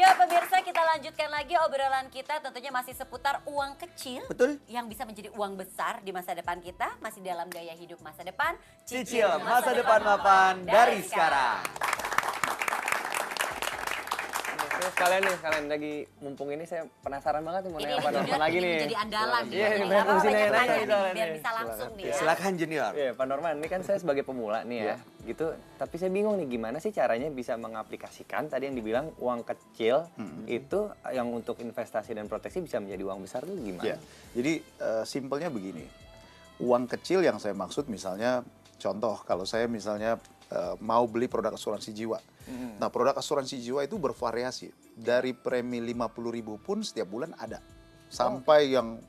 Ya pemirsa, kita lanjutkan lagi obrolan kita tentunya masih seputar uang kecil. Betul. Yang bisa menjadi uang besar di masa depan kita. Masih dalam gaya hidup masa depan. Cicil masa depan mapan dari sekarang. Terus kalian lagi mumpung ini saya penasaran banget nih mau nanya apa lagi nih. Menjadi andalan. Iya, ini Nggak banyak apa-apa, sih banyak nanya-nanya tanya gitu, nih, biar nih. bisa langsung nih ya. Silakan Junior. Iya, Pak Norman, ini kan saya sebagai pemula nih ya, gitu. Tapi saya bingung nih gimana sih caranya bisa mengaplikasikan tadi yang dibilang uang kecil itu yang untuk investasi dan proteksi bisa menjadi uang besar tuh gimana? Ya, jadi simpelnya begini, uang kecil yang saya maksud misalnya contoh kalau saya misalnya mau beli produk asuransi jiwa. Nah produk asuransi jiwa itu bervariasi, dari premi 50.000 pun setiap bulan ada, sampai yang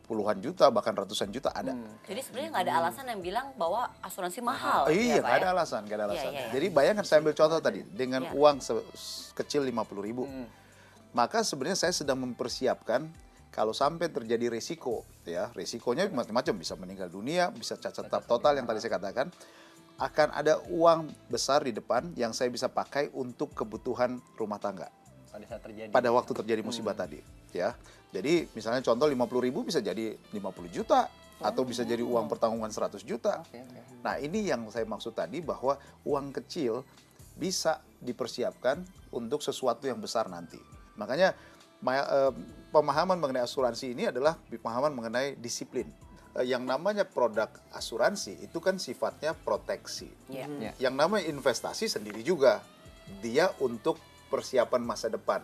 puluhan juta bahkan ratusan juta ada. Jadi sebenarnya nggak ada alasan yang bilang bahwa asuransi mahal. Iya, ya, Pak, nggak ada ya? alasan, nggak ada alasan. Iya. Jadi bayangkan saya ambil contoh tadi, dengan Iya. uang kecil 50.000, maka sebenarnya saya sedang mempersiapkan kalau sampai terjadi resiko, ya resikonya macam-macam, bisa meninggal dunia, bisa cacat total yang tadi saya katakan, akan ada uang besar di depan yang saya bisa pakai untuk kebutuhan rumah tangga Pada saat terjadi. pada waktu terjadi musibah tadi, ya. Jadi misalnya contoh 50.000 bisa jadi 50 juta atau bisa jadi uang pertanggungan 100 juta. Oke. Nah, ini yang saya maksud tadi bahwa uang kecil bisa dipersiapkan untuk sesuatu yang besar nanti. Makanya pemahaman mengenai asuransi ini adalah pemahaman mengenai disiplin. Yang namanya produk asuransi itu kan sifatnya proteksi. Iya. Yang namanya investasi sendiri juga, dia untuk persiapan masa depan,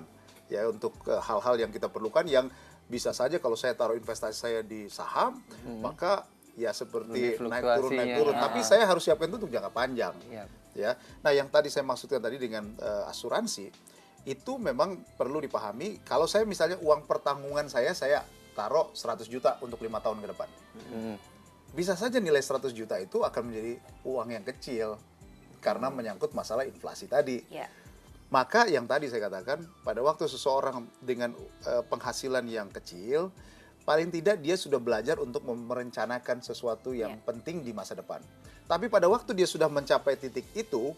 ya, untuk hal-hal yang kita perlukan yang bisa saja kalau saya taruh investasi saya di saham, maka ya seperti Ini naik fluktuasinya. turun. Tapi saya harus siapkan itu untuk jangka panjang. Iya. Ya, nah yang tadi saya maksudkan tadi dengan asuransi itu memang perlu dipahami. Kalau saya misalnya uang pertanggungan saya taruh 100 juta untuk 5 tahun ke depan. Bisa saja nilai 100 juta itu akan menjadi uang yang kecil karena menyangkut masalah inflasi tadi. Iya. Maka yang tadi saya katakan, pada waktu seseorang dengan penghasilan yang kecil, paling tidak dia sudah belajar untuk merencanakan sesuatu yang penting di masa depan. Tapi pada waktu dia sudah mencapai titik itu,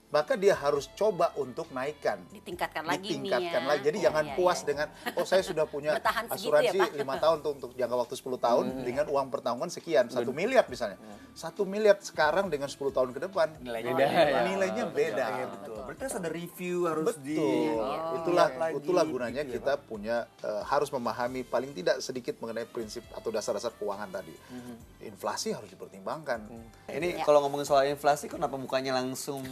maka dia harus coba untuk naikkan. Ditingkatkan lagi nih Ditingkatkan ya. lagi. Jadi Iya, jangan iya, puas iya. dengan, oh saya sudah punya Bertahan segitu asuransi ya, Pak? 5 tahun untuk jangka waktu 10 tahun dengan uang pertanggungan sekian, 1 miliar misalnya. 1 miliar sekarang dengan 10 tahun ke depan. Nilainya Beda, ya. Nilainya beda. Betul. Berarti harus ada review, harus Betul. dilihat lagi, Itulah gunanya gitu ya, kita punya harus memahami paling tidak sedikit mengenai prinsip atau dasar-dasar keuangan tadi. Inflasi harus dipertimbangkan. Ini kalau ngomongin soal inflasi, kenapa mukanya langsung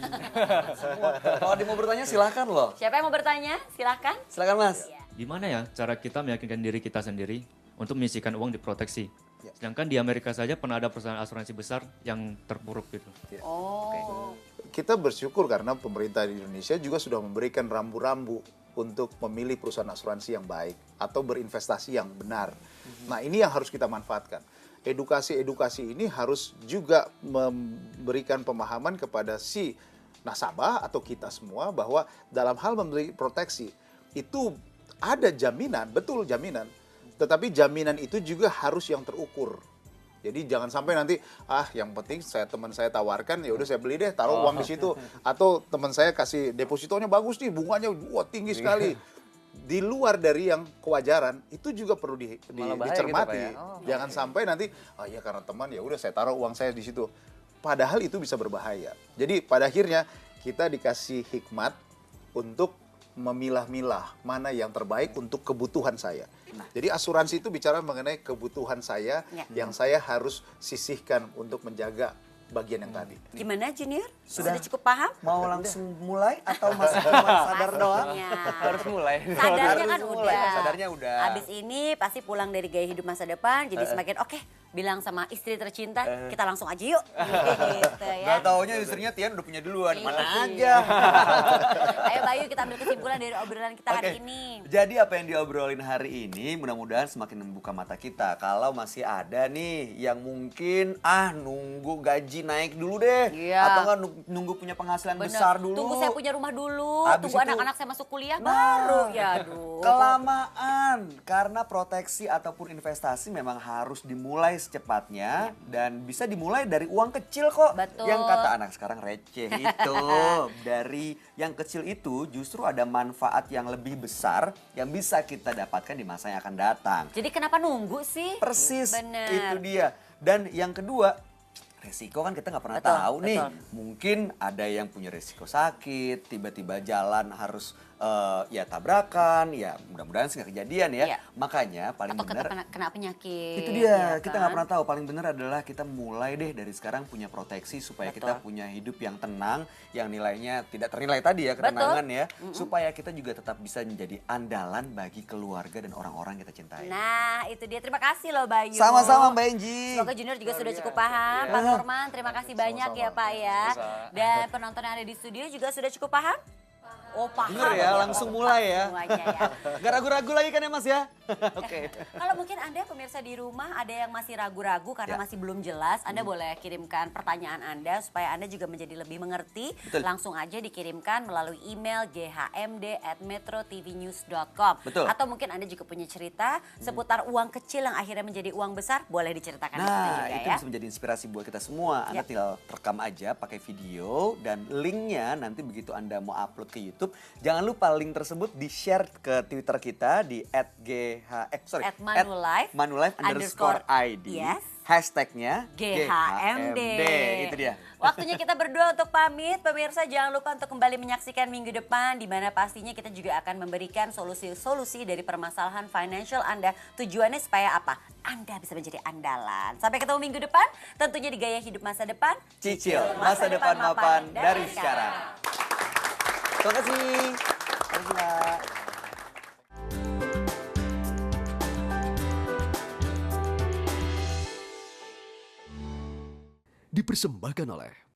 semua? Kalau ada yang mau bertanya silahkan loh. Siapa yang mau bertanya? Silakan. Silakan Mas. Gimana ya cara kita meyakinkan diri kita sendiri untuk menyisihkan uang diproteksi? Ya. Sedangkan di Amerika saja pernah ada perusahaan asuransi besar yang terpuruk gitu. Oh. Kita bersyukur karena pemerintah di Indonesia juga sudah memberikan rambu-rambu untuk memilih perusahaan asuransi yang baik atau berinvestasi yang benar. Nah, ini yang harus kita manfaatkan. Edukasi-edukasi ini harus juga memberikan pemahaman kepada si nasabah atau kita semua bahwa dalam hal membeli proteksi itu ada jaminan, betul jaminan. Tetapi jaminan itu juga harus yang terukur. Jadi jangan sampai nanti yang penting teman saya tawarkan ya udah saya beli deh, taruh uang di situ, atau teman saya kasih depositonya bagus nih, bunganya tinggi sekali. Di luar dari yang kewajaran itu juga perlu Malah bahaya dicermati. gitu, Pak, ya? Jangan sampai nanti ya karena teman ya udah saya taruh uang saya di situ. Padahal itu bisa berbahaya. Jadi pada akhirnya kita dikasih hikmat untuk memilah-milah mana yang terbaik untuk kebutuhan saya. Jadi asuransi itu bicara mengenai kebutuhan saya yang saya harus sisihkan untuk menjaga bagian yang tadi. Gimana Junior? Sudah. Sudah cukup paham? Mau langsung mulai atau masih cuma sadar doang? Pastinya. Harus mulai. Sadarnya Harus kan mulai. udah. Sadarnya udah. Abis ini pasti pulang dari gaya hidup masa depan, jadi semakin oke. Bilang sama istri tercinta, kita langsung aja yuk. Gitu ya. Gak taunya istrinya Tian udah punya duluan, mana Iya. aja. Ayo Bayu, kita ambil kesimpulan dari obrolan kita hari Oke, ini. jadi apa yang diobrolin hari ini mudah-mudahan semakin membuka mata kita. Kalau masih ada nih yang mungkin nunggu gaji naik dulu deh. Iya. Atau kan nunggu punya penghasilan Bener. besar dulu. Tunggu saya punya rumah dulu, Habis tunggu itu- anak-anak saya masuk kuliah Nah, baru. Ya aduh. Kelamaan. Karena proteksi ataupun investasi memang harus dimulai secepatnya. Dan bisa dimulai dari uang kecil kok. Betul. Yang kata anak sekarang receh itu. Dari yang kecil itu justru justru ada manfaat yang lebih besar yang bisa kita dapatkan di masa yang akan datang. Jadi kenapa nunggu sih? Persis, Bener. itu dia. Dan yang kedua, resiko kan kita nggak pernah Betul, tahu nih. betul. Mungkin ada yang punya resiko sakit, tiba-tiba jalan harus ya tabrakan, ya mudah-mudahan sih nggak kejadian ya. Iya. Makanya paling Atau benar kena penyakit. itu dia, ya kita kan? nggak pernah tahu. Paling benar adalah kita mulai deh dari sekarang punya proteksi supaya kita Betul. punya hidup yang tenang, yang nilainya tidak ternilai tadi ya, ketenangan ya. Supaya kita juga tetap bisa menjadi andalan bagi keluarga dan orang-orang yang kita cintai. Nah, itu dia. Terima kasih loh Bayu. Sama-sama Mbak Enji. Semoga Junior juga sudah cukup paham. Pak Norman, terima kasih banyak ya Pak ya. Dan penonton yang ada di studio juga sudah cukup paham? Oh paham. Bener ya, langsung mulai ya. Semuanya ya. Gak ragu-ragu lagi kan ya Mas ya? Oke. Kalau mungkin Anda pemirsa di rumah ada yang masih ragu-ragu karena Ya. masih belum jelas, Anda boleh kirimkan pertanyaan Anda supaya Anda juga menjadi lebih mengerti. Betul. Langsung aja dikirimkan melalui email ghmd@metrotvnews.com. Betul. Atau mungkin Anda juga punya cerita seputar uang kecil yang akhirnya menjadi uang besar, boleh diceritakan di sini Nah, juga itu ya. bisa menjadi inspirasi buat kita semua. Anda Ya. tinggal rekam aja pakai video dan linknya nanti begitu Anda mau upload ke YouTube, jangan lupa link tersebut di-share ke Twitter kita di @manulife_id. Yes. Hashtagnya GHMD. Itu dia. Waktunya kita berdua untuk pamit. Pemirsa jangan lupa untuk kembali menyaksikan minggu depan di mana pastinya kita juga akan memberikan solusi-solusi dari permasalahan financial Anda. Tujuannya supaya apa? Anda bisa menjadi andalan. Sampai ketemu minggu depan, tentunya di Gaya Hidup Masa Depan. Cicil masa depan mapan dari sekarang. Terima kasih. Terima kasih, Mbak. Dipersembahkan oleh